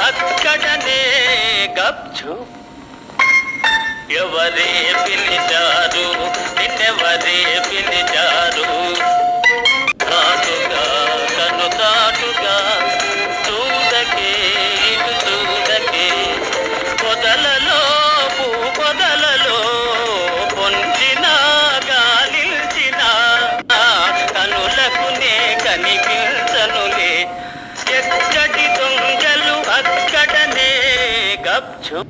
అక్కడనే గప్చు. ఎవరే పిలిచారు నిన్నెవరే పిలిచారు? కాటుగా కను కాటుగా చూడకే ఇటు చూడకే. పొదలలో పూ పొదలలో పొంచిన గాలించిన కనులకు నే కనిపించనులే. ఎక్కడి దొంగలు అక్కడనే గప్చు.